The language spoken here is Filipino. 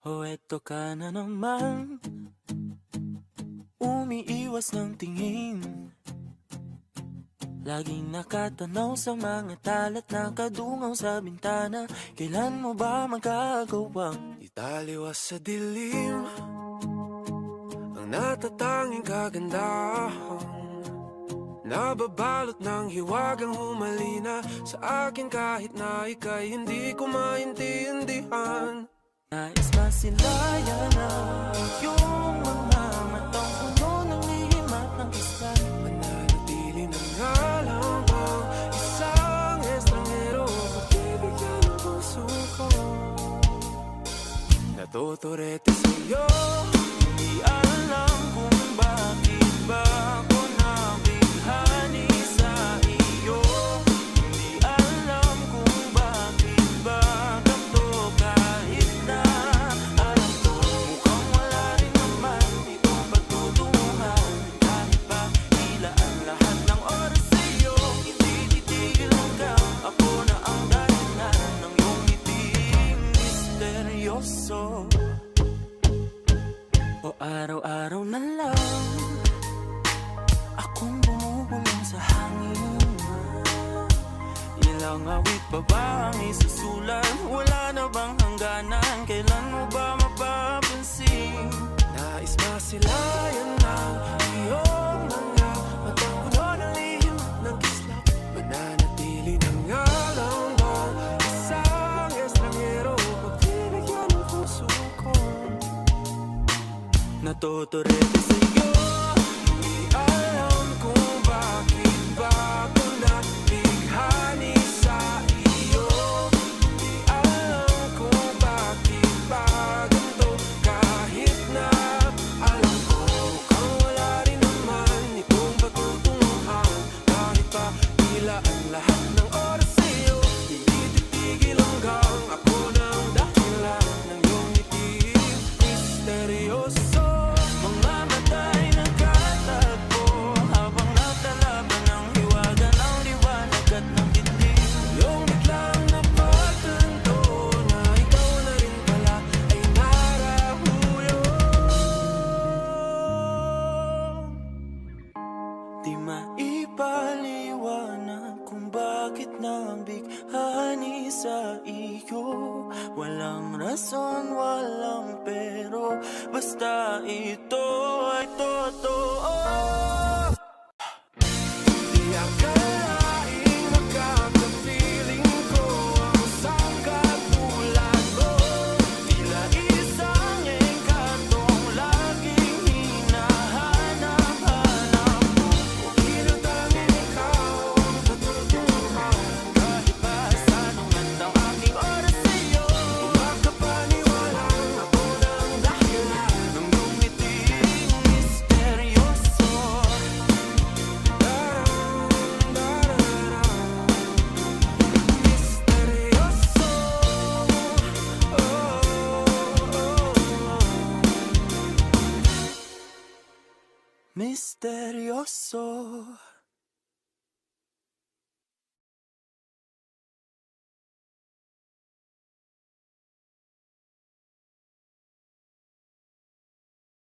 O eto ka na naman, umiiwas ng tingin. Laging nakatanaw sa mga talat na kadungaw sa bintana. Kailan mo ba magagawang italiwas sa dilim ang natatanging kagandahan, nababalot ng hiwagang humalina sa akin kahit na ika'y hindi ko maintindihan. nais masilayan na yung mga matang puno ng lihim at ng isla. Mananatili na nga lang bang isang estranghero pagbibigyan ng puso ko? Natuturete sa'yo, Di alam kung bakit ba ako nabighani sa iyo. Di alam kung bakit ba ganito kahit na alam ko mukhang wala rin naman itong pagtutunguhan. Kahit pa tila ang lahat ng oras sa'yo, hindi titigil hanggang ako na ang dahilan ng iyong ngiting misteryoso. O araw-araw na lang akong bumubulong sa hangin. Ilang awit pa ba ang isusulat? Wala na bang hangganan? Kailan mo ba mapapansin? nais masilayan ng iyong mga matang puno ng lihim ng kislap. Mananatili na nga lang bang isang estranghero pagbibigyan ng puso ko? Natuturete sa'yo, Di alam kung bakit ba ako nabighani sa iyo. Di alam kung bakit ba ganito kahit na alam ko mukhang wala rin naman itong patutunguhan. Kahit pa tila ang lahat ng oras sa'yo, hindi titigil hanggang ako na ang dahilan ng iyong ngiting misteryoso. mga mata'y nagkatagpo habang natalaban ng hiwaga ng liwanag at ng dilim. Yung biglang napagtanto na ikaw na rin pala ay narahuyo. Di maipaliwanag kung bakit nabighani sa iyo. Walang rason, walang pero, basta ito ay totoo. Di akalaing magkakapiling ko ang isang katulad mo. Tila isang engkantong laging hinahanap-hanap ko. Tila tanging ikaw ang patutunguhan. Kahit pa sanungan ng aking oras sa'yo, Makapaniwalang ako na ang dahilan ng iyong ngiting misteryoso. misteryoso. Misteryoso.